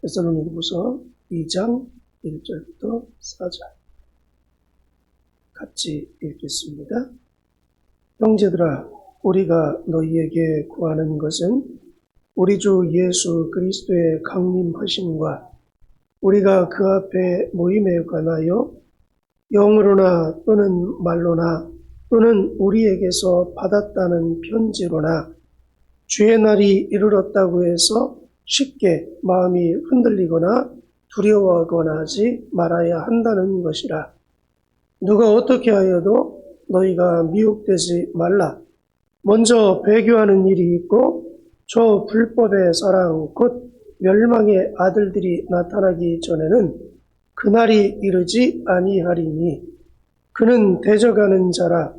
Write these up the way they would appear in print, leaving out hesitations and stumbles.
데살로니가후서 2장 1절부터 4절 같이 읽겠습니다. 형제들아, 우리가 너희에게 구하는 것은 우리 주 예수 그리스도의 강림하심과 우리가 그 앞에 모임에 관하여 영으로나 또는 말로나 또는 우리에게서 받았다는 편지로나 주의 날이 이르렀다고 해서 쉽게 마음이 흔들리거나 두려워하거나 하지 말아야 한다는 것이라. 누가 어떻게 하여도 너희가 미혹되지 말라. 먼저 배교하는 일이 있고 저 불법의 사랑 곧 멸망의 아들들이 나타나기 전에는 그날이 이르지 아니하리니 그는 대적하는 자라.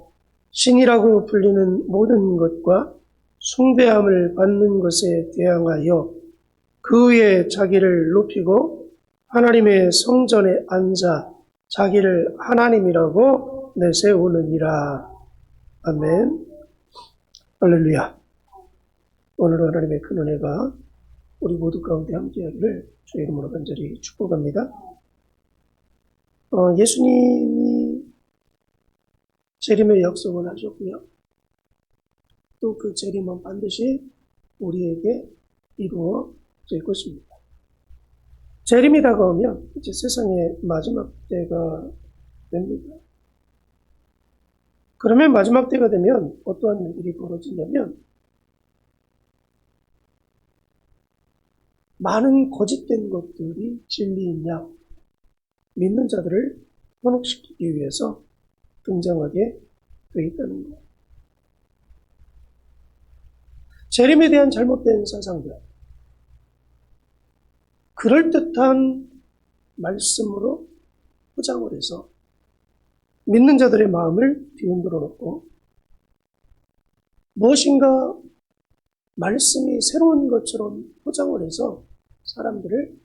신이라고 불리는 모든 것과 숭배함을 받는 것에 대항하여 그 위에 자기를 높이고 하나님의 성전에 앉아 자기를 하나님이라고 내세우느니라. 아멘. 할렐루야. 오늘 하나님의 큰 은혜가 우리 모두 가운데 함께하기를 주의 이름으로 간절히 축복합니다. 예수님이 재림의 약속을 하셨고요. 또 그 재림은 반드시 우리에게 이루어질 것입니다. 재림이 다가오면 이제 세상의 마지막 때가 됩니다. 그러면 마지막 때가 되면 어떠한 일이 벌어지냐면 많은 거짓된 것들이 진리인 양 믿는 자들을 현혹시키기 위해서 등장하게 되어 있다는 거예요. 재림에 대한 잘못된 사상들, 그럴듯한 말씀으로 포장을 해서 믿는 자들의 마음을 뒤흔들어 놓고 무엇인가 말씀이 새로운 것처럼 포장을 해서 사람들을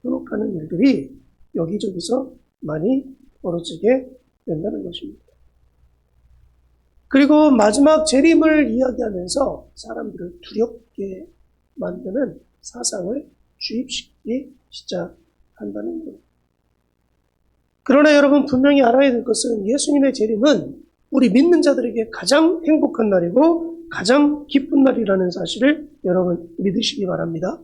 현혹하는 일들이 여기저기서 많이 벌어지게 된다는 것입니다. 그리고 마지막 재림을 이야기하면서 사람들을 두렵게 만드는 사상을 주입시키기 시작한다는 거예요. 그러나 여러분 분명히 알아야 될 것은 예수님의 재림은 우리 믿는 자들에게 가장 행복한 날이고 가장 기쁜 날이라는 사실을 여러분 믿으시기 바랍니다.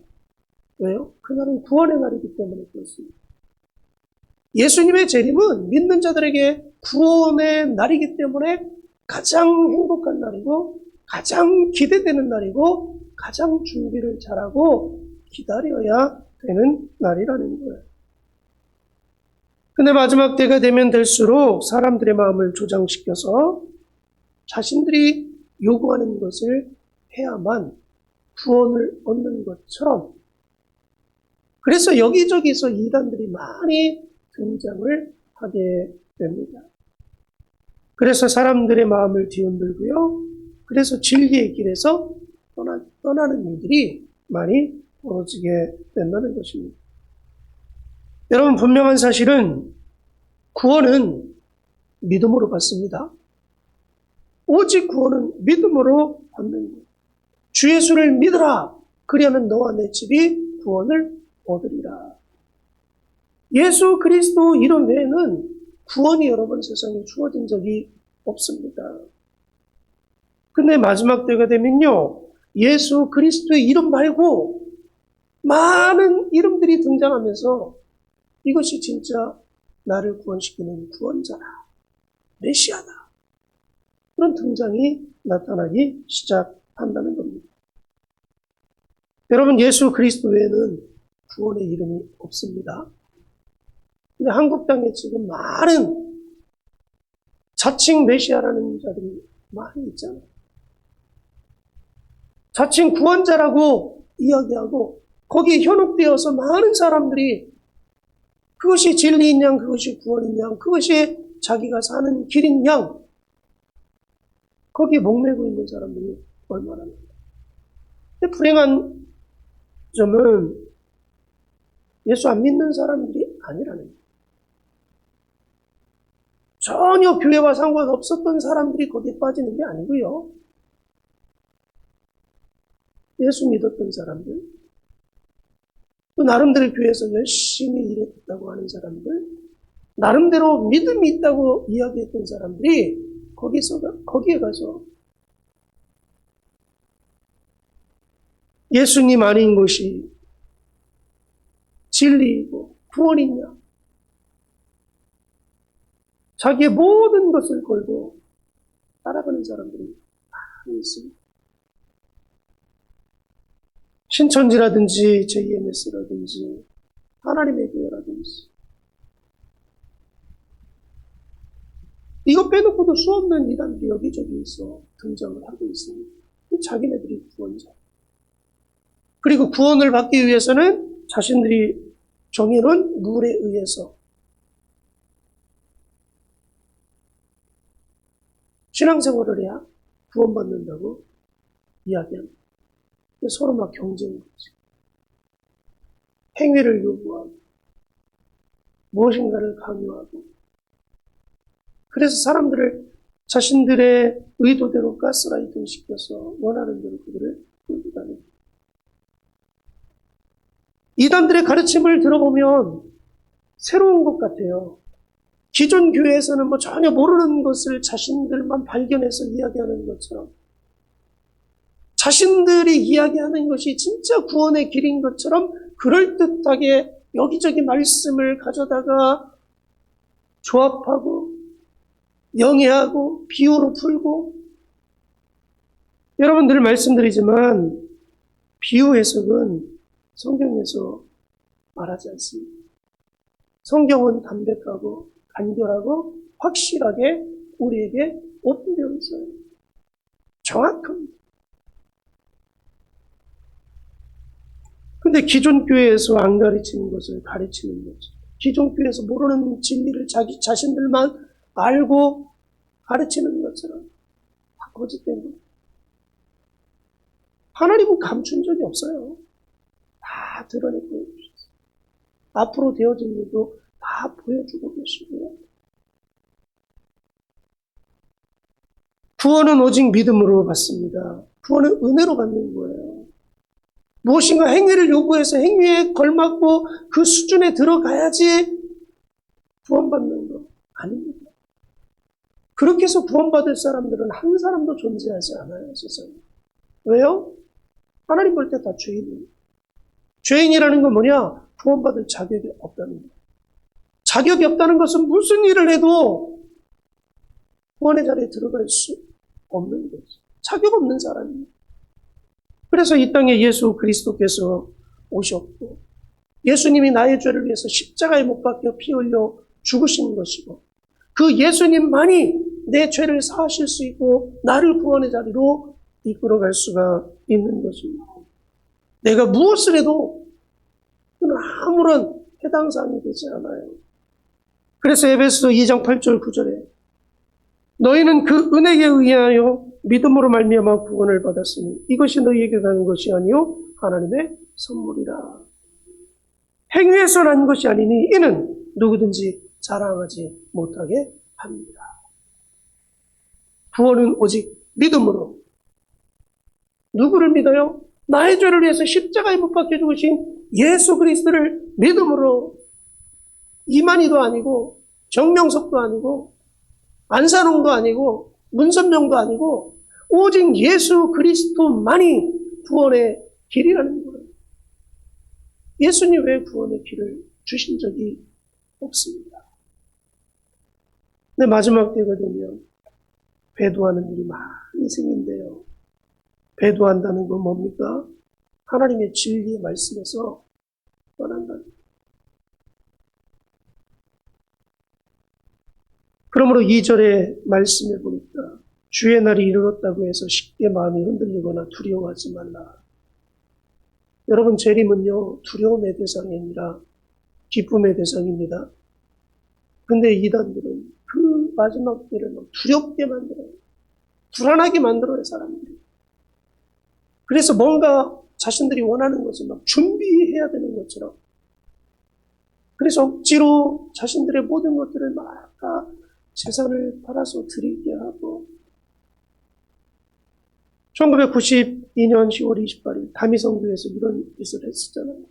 왜요? 그날은 구원의 날이기 때문에 그렇습니다. 예수님의 재림은 믿는 자들에게 구원의 날이기 때문에 가장 행복한 날이고 가장 기대되는 날이고 가장 준비를 잘하고 기다려야 되는 날이라는 거예요. 근데 마지막 때가 되면 될수록 사람들의 마음을 조장시켜서 자신들이 요구하는 것을 해야만 구원을 얻는 것처럼, 그래서 여기저기서 이단들이 많이 등장을 하게 됩니다. 그래서 사람들의 마음을 뒤흔들고요. 그래서 진리의 길에서 떠나는 일들이 많이 벌어지게 된다는 것입니다. 여러분 분명한 사실은 구원은 믿음으로 받습니다. 오직 구원은 믿음으로 받는 거예요. 주 예수를 믿으라. 그리하면 너와 내 집이 구원을 얻으리라. 예수 그리스도 이름 외에는 구원이 여러분 세상에 주어진 적이 없습니다. 근데 마지막 때가 되면요, 예수 그리스도의 이름 말고 많은 이름들이 등장하면서 이것이 진짜 나를 구원시키는 구원자다, 메시아다, 그런 등장이 나타나기 시작한다는 겁니다. 여러분 예수 그리스도 외에는 구원의 이름이 없습니다. 근데 한국 땅에 지금 많은 자칭 메시아라는 자들이 많이 있잖아요. 자칭 구원자라고 이야기하고 거기에 현혹되어서 많은 사람들이 그것이 진리인 양, 그것이 구원인 양, 그것이 자기가 사는 길인 양, 거기에 목매고 있는 사람들이 얼마나 많아요. 근데 불행한 점은 예수 안 믿는 사람들이 아니라는 거예요. 전혀 교회와 상관없었던 사람들이 거기에 빠지는 게 아니고요. 예수 믿었던 사람들, 또 나름대로 교회에서 열심히 일했다고 하는 사람들, 나름대로 믿음이 있다고 이야기했던 사람들이 거기에 가서 예수님 아닌 것이 진리이고 구원이냐, 자기의 모든 것을 걸고 따라가는 사람들이 많이 있습니다. 신천지라든지 JMS라든지 하나님의 교회라든지 이거 빼놓고도 수없는 이단들이 여기저기 있어 등장을 하고 있습니다. 자기네들이 구원자. 그리고 구원을 받기 위해서는 자신들이 정해놓은 룰에 의해서 신앙생활을 해야 구원받는다고 이야기합니다. 서로 막 경쟁이지. 행위를 요구하고 무엇인가를 강요하고, 그래서 사람들을 자신들의 의도대로 가스라이팅 시켜서 원하는 대로 그들을 끌고 다닙니다. 이단들의 가르침을 들어보면 새로운 것 같아요. 기존 교회에서는 뭐 전혀 모르는 것을 자신들만 발견해서 이야기하는 것처럼, 자신들이 이야기하는 것이 진짜 구원의 길인 것처럼 그럴듯하게 여기저기 말씀을 가져다가 조합하고 영해하고 비유로 풀고, 여러분 늘 말씀드리지만 비유 해석은 성경에서 말하지 않습니다. 성경은 담백하고 간결하고 확실하게 우리에게 오픈되어 있어요. 정확합니다. 근데 기존 교회에서 안 가르치는 것을 가르치는 거죠. 기존 교회에서 모르는 진리를 자기 자신들만 알고 가르치는 것처럼 다 거짓된 거예요. 하나님은 감춘 적이 없어요. 다 드러내고 계셨어요. 앞으로 되어질 일도 다 보여주고 계시고요. 구원은 오직 믿음으로 받습니다. 구원은 은혜로 받는 거예요. 무엇인가 행위를 요구해서 행위에 걸맞고 그 수준에 들어가야지 구원받는 거 아닙니다. 그렇게 해서 구원받을 사람들은 한 사람도 존재하지 않아요, 세상에. 왜요? 하나님 볼 때 다 죄인이에요. 죄인이라는 건 뭐냐? 구원받을 자격이 없다는 거예요. 자격이 없다는 것은 무슨 일을 해도 구원의 자리에 들어갈 수 없는 거죠. 자격 없는 사람이에요. 그래서 이 땅에 예수 그리스도께서 오셨고, 예수님이 나의 죄를 위해서 십자가에 못 박혀 피 흘려 죽으신 것이고, 그 예수님만이 내 죄를 사하실 수 있고 나를 구원의 자리로 이끌어갈 수가 있는 것입니다. 내가 무엇을 해도 그는 아무런 해당 사항이 되지 않아요. 그래서 에베소 2장 8절 9절에 너희는 그 은혜에 의하여 믿음으로 말미암아 구원을 받았으니 이것이 너희에게 가는 것이 아니요 하나님의 선물이라. 행위에서 난 것이 아니니 이는 누구든지 자랑하지 못하게 합니다. 구원은 오직 믿음으로. 누구를 믿어요? 나의 죄를 위해서 십자가에 못 박혀 죽으신 예수 그리스도를 믿음으로. 이만희도 아니고 정명석도 아니고 안산홍도 아니고 문선명도 아니고 오직 예수 그리스도만이 구원의 길이라는 거예요. 예수님 외에 구원의 길을 주신 적이 없습니다. 근데 마지막 때가 되면 배도하는 일이 많이 생긴대요. 배도한다는 건 뭡니까? 하나님의 진리의 말씀에서 떠난다는 거예요. 그러므로 2절의 말씀에 보니까 주의 날이 이르렀다고 해서 쉽게 마음이 흔들리거나 두려워하지 말라. 여러분, 재림은요, 두려움의 대상이 아니라 기쁨의 대상입니다. 근데 이단들은 그 마지막 때를 두렵게 만들어요. 불안하게 만들어요, 사람들이. 그래서 뭔가 자신들이 원하는 것을 막 준비해야 되는 것처럼. 그래서 억지로 자신들의 모든 것들을 막 다 재산을 팔아서 드리게 하고. 1992년 10월 28일 다미성교에서 이런 짓을 했었잖아요.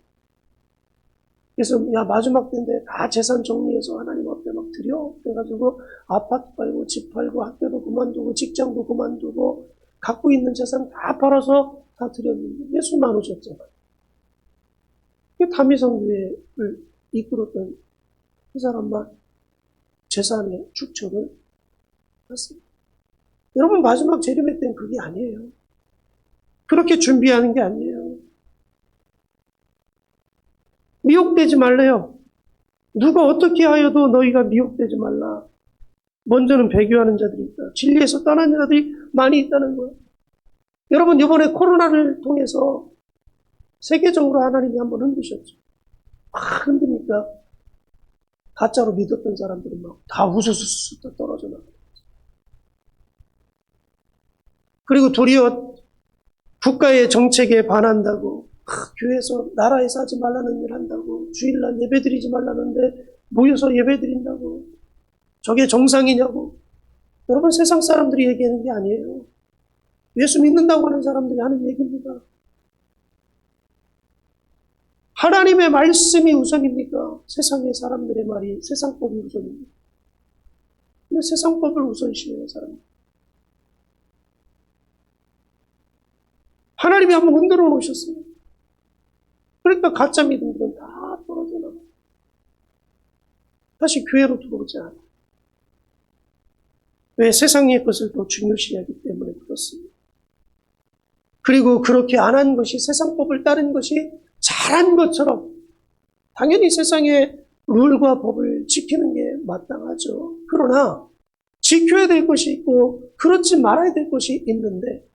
그래서 야 마지막 때인데 다 재산 정리해서 하나님 앞에 막 드려. 그래가지고 아파트 팔고 집 팔고 학교도 그만두고 직장도 그만두고 갖고 있는 재산 다 팔아서 다 드렸는데 예수 나누셨잖아요. 다미성교회를 이끌었던 그 사람만 재산의 축처를 했습니다. 여러분 마지막 재림의 때는 그게 아니에요. 그렇게 준비하는 게 아니에요. 미혹되지 말래요. 누가 어떻게 하여도 너희가 미혹되지 말라. 먼저는 배교하는 자들이 있다. 진리에서 떠난 자들이 많이 있다는 거예요. 여러분 이번에 코로나를 통해서 세계적으로 하나님이 한번 흔드셨죠. 막 흔드니까 가짜로 믿었던 사람들이 막 다 우수수수 떨어져 나가요. 그리고 도리어 국가의 정책에 반한다고 교회에서 나라에서 하지 말라는 일 한다고 주일날 예배드리지 말라는데 모여서 예배드린다고 저게 정상이냐고. 여러분 세상 사람들이 얘기하는 게 아니에요. 예수 믿는다고 하는 사람들이 하는 얘기입니다. 하나님의 말씀이 우선입니까? 세상의 사람들의 말이 세상법이 우선입니까? 근데 세상법을 우선시해요, 사람들. 하나님이 한번 흔들어 놓으셨어요. 그러니까 가짜 믿음들은 다 떨어져 나가요. 다시 교회로 들어오지 않아요. 왜? 세상의 것을 더 중요시하기 때문에 그렇습니다. 그리고 그렇게 안 한 것이 세상법을 따른 것이 잘한 것처럼 당연히 세상의 룰과 법을 지키는 게 마땅하죠. 그러나 지켜야 될 것이 있고 그렇지 말아야 될 것이 있는데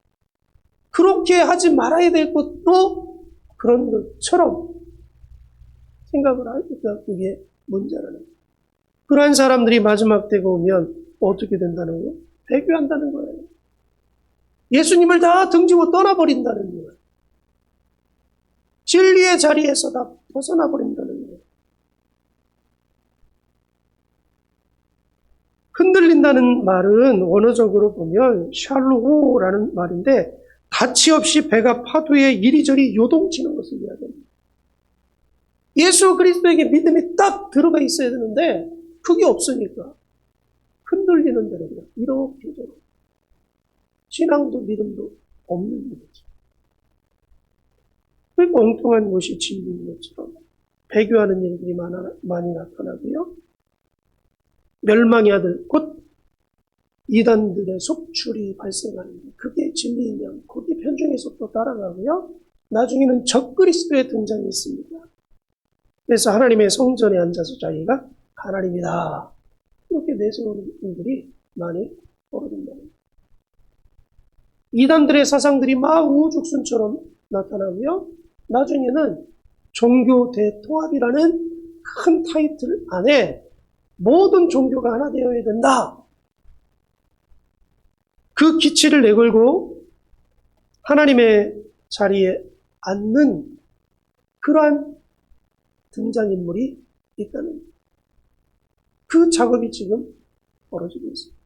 그렇게 하지 말아야 될 것도 그런 것처럼 생각을 하니까 그게 문제라는 거예요. 그러한 사람들이 마지막 때가 오면 어떻게 된다는 거예요? 배교한다는 거예요. 예수님을 다 등지고 떠나버린다는 거예요. 진리의 자리에서 다 벗어나버린다는 거예요. 흔들린다는 말은 원어적으로 보면 샬루호라는 말인데 가치 없이 배가 파도에 이리저리 요동치는 것을 이야기합니다. 예수 그리스도에게 믿음이 딱 들어가 있어야 되는데 그게 없으니까 흔들리는 대로 그냥 이렇게 저렇게 신앙도 믿음도 없는 거죠. 그러니까 엉뚱한 것이 진리인 것처럼 배교하는 일들이 많이 나타나고요. 멸망의 아들, 곧 이단들의 속출이 발생하는데 그게 진리인 양, 거기에 편중해서 또 따라가고요. 나중에는 적그리스도의 등장이 있습니다. 그래서 하나님의 성전에 앉아서 자기가 하나님이다. 이렇게 내세우는 일들이 많이 벌어진다는 거예요. 이단들의 사상들이 막 우후죽순처럼 나타나고요. 나중에는 종교 대통합이라는 큰 타이틀 안에 모든 종교가 하나 되어야 된다. 그 기치를 내걸고 하나님의 자리에 앉는 그러한 등장인물이 있다는 거예요. 그 작업이 지금 벌어지고 있습니다.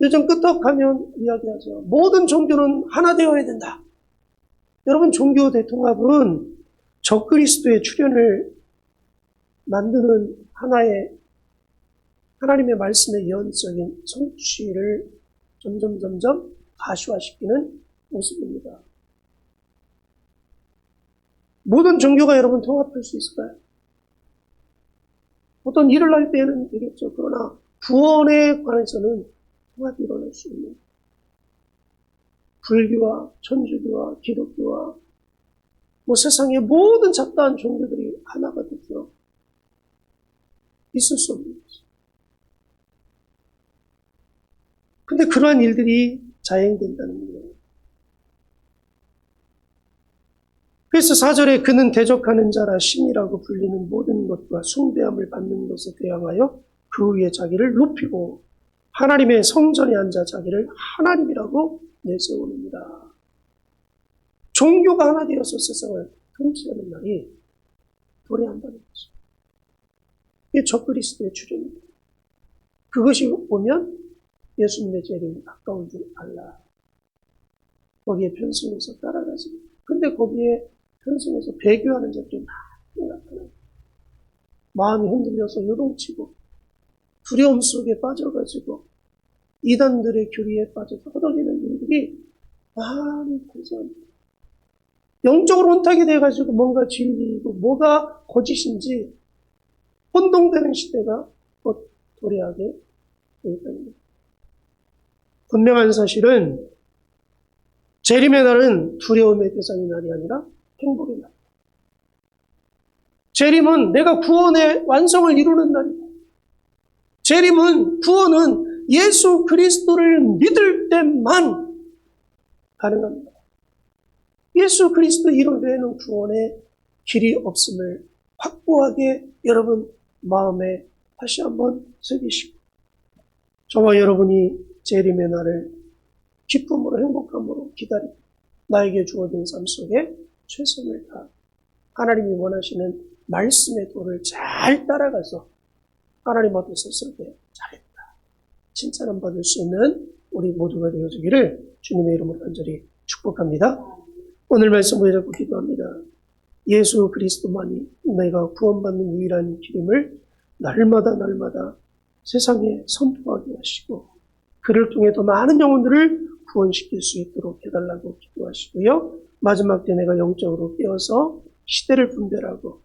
요즘 끄떡하면 이야기하죠. 모든 종교는 하나 되어야 된다. 여러분 종교 대통합은 적그리스도의 출현을 만드는 하나의 하나님의 말씀의 예언적인 성취를 점점 가시화시키는 모습입니다. 모든 종교가 여러분 통합할 수 있을까요? 어떤 일을 할 때는 되겠죠. 그러나 구원에 관해서는 통합이 일어날 수 있는 불교와 천주교와 기독교와 세상의 모든 잡다한 종교들이 하나가 되도록 있을 수 없는 거죠. 근데 그러한 일들이 자행된다는 거예요. 그래서 4절에 그는 대적하는 자라 신이라고 불리는 모든 것과 숭배함을 받는 것에 대항하여 그 위에 자기를 높이고 하나님의 성전에 앉아 자기를 하나님이라고 내세우느니라. 종교가 하나 되어서 세상을 통치하는 날이 도래한다는 거죠. 이게 적그리스도의 출현입니다. 그것이 오면 예수님의 재림이 가까운 줄 알라. 거기에 편승해서 따라가지. 근데 거기에 편승해서 배교하는 자들이 많이 나타나요. 마음이 흔들려서 요동치고 두려움 속에 빠져가지고 이단들의 교리에 빠져서 허덕이는 일들이 많이 발생합니다. 영적으로 혼탁이 돼가지고 뭔가 진리이고 뭐가 거짓인지 혼동되는 시대가 곧 도래하게 되겠답니다. 분명한 사실은 재림의 날은 두려움의 대상의 날이 아니라 행복의 날. 재림은 내가 구원의 완성을 이루는 날이다. 재림은 구원은 예수 그리스도를 믿을 때만 가능합니다. 예수 그리스도 이름 외에는 구원의 길이 없음을 확고하게 여러분 마음에 다시 한번 새기시고 저와 여러분이 재림의 날을 기쁨으로 행복함으로 기다리고 나에게 주어진 삶 속에 최선을 다 하나님이 원하시는 말씀의 도를 잘 따라가서 하나님 앞에 섰을 때 잘했다 칭찬을 받을 수 있는 우리 모두가 되어주기를 주님의 이름으로 간절히 축복합니다. 오늘 말씀 붙잡고 기도합니다. 예수 그리스도만이 내가 구원받는 유일한 길임을 날마다 세상에 선포하게 하시고 그를 통해 더 많은 영혼들을 구원시킬 수 있도록 해달라고 기도하시고요. 마지막 때 내가 영적으로 깨어서 시대를 분별하고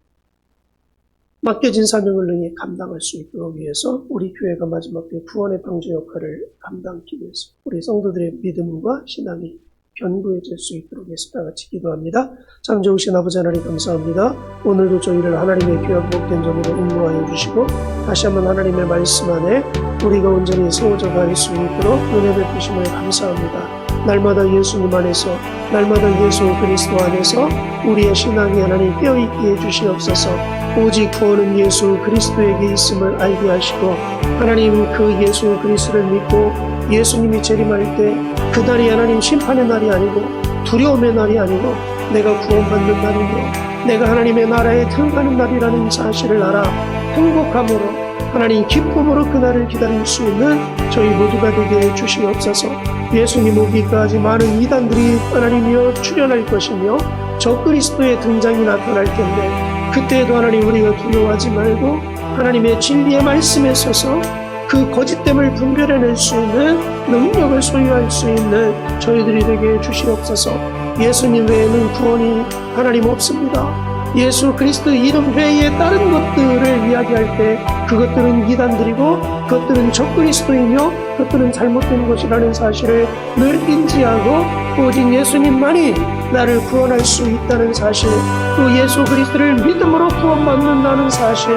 맡겨진 사명을 능히 감당할 수 있도록 위해서 우리 교회가 마지막 때 구원의 방주 역할을 감당하기 위해서 우리 성도들의 믿음과 신앙이 견고해질 수 있도록 해서 다 같이 기도합니다. 참 좋으신 아버지 하나님 감사합니다. 오늘도 저희를 하나님의 귀한 복된 점으로 인도하여 주시고 다시 한번 하나님의 말씀 안에 우리가 온전히 세워져 갈 수 있도록 은혜 베푸심을 감사합니다. 날마다 예수님 안에서 날마다 예수 그리스도 안에서 우리의 신앙이 하나님 깨어있게 해주시옵소서. 오직 구원은 예수 그리스도에게 있음을 알게 하시고 하나님 그 예수 그리스도를 믿고 예수님이 재림할 때 그날이 하나님 심판의 날이 아니고 두려움의 날이 아니고 내가 구원받는 날이며 내가 하나님의 나라에 들어가는 날이라는 사실을 알아 행복함으로 하나님 기쁨으로 그날을 기다릴 수 있는 저희 모두가 되게 해주시옵소서. 예수님 오기까지 많은 이단들이 하나님이여 출현할 것이며 저 그리스도의 등장이 나타날 텐데 그때에도 하나님 우리가 두려워하지 말고 하나님의 진리의 말씀에 서서 그 거짓됨을 분별해낼 수 있는 능력을 소유할 수 있는 저희들이 되게 해주시옵소서. 예수님 외에는 구원이 하나님 없습니다. 예수 그리스도 이름 외에 다른 것들을 이야기할 때 그것들은 이단들이고 그것들은 적그리스도이며 그것들은 잘못된 것이라는 사실을 늘 인지하고 오직 예수님만이 나를 구원할 수 있다는 사실 또 예수 그리스도를 믿음으로 구원받는다는 사실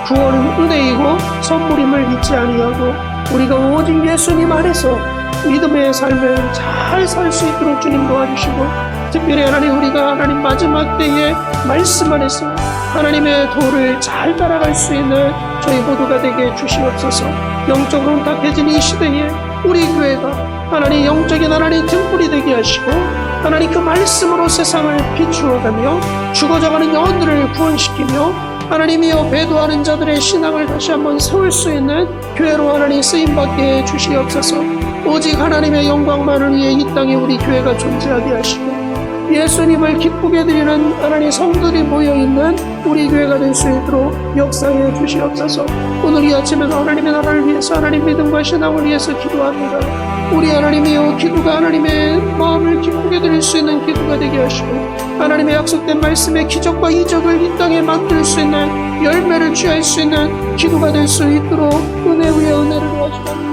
구원은 은혜이고 선물임을 잊지 아니하고 우리가 오직 예수님 안에서 믿음의 삶을 잘 살 수 있도록 주님 도와주시고 특별히 하나님 우리가 하나님 마지막 때에 말씀 안에서 하나님의 도를 잘 따라갈 수 있는 저희 모두가 되게 주시옵소서. 영적으로 혼탁해진 이 시대에 우리 교회가 하나님 영적인 하나님 등불이 되게 하시고 하나님 그 말씀으로 세상을 비추어가며 죽어져가는 영혼들을 구원시키며 하나님이여 배도하는 자들의 신앙을 다시 한번 세울 수 있는 교회로 하나님 쓰임받게 해주시옵소서. 오직 하나님의 영광만을 위해 이 땅에 우리 교회가 존재하게 하시고 예수님을 기쁘게 드리는 하나님 성들이 모여있는 우리 교회가 될 수 있도록 역사해 주시옵소서. 오늘 이 아침에도 하나님의 나라를 위해서 하나님 믿음과 신앙을 위해서 기도합니다. 우리 하나님이여 기도가 하나님의 마음을 기쁘게 드릴 수 있는 기도가 되게 하시고 하나님의 약속된 말씀의 기적과 이적을 이 땅에 만들 수 있는 열매를 취할 수 있는 기도가 될 수 있도록 은혜 위에 은혜를 도와주옵소서.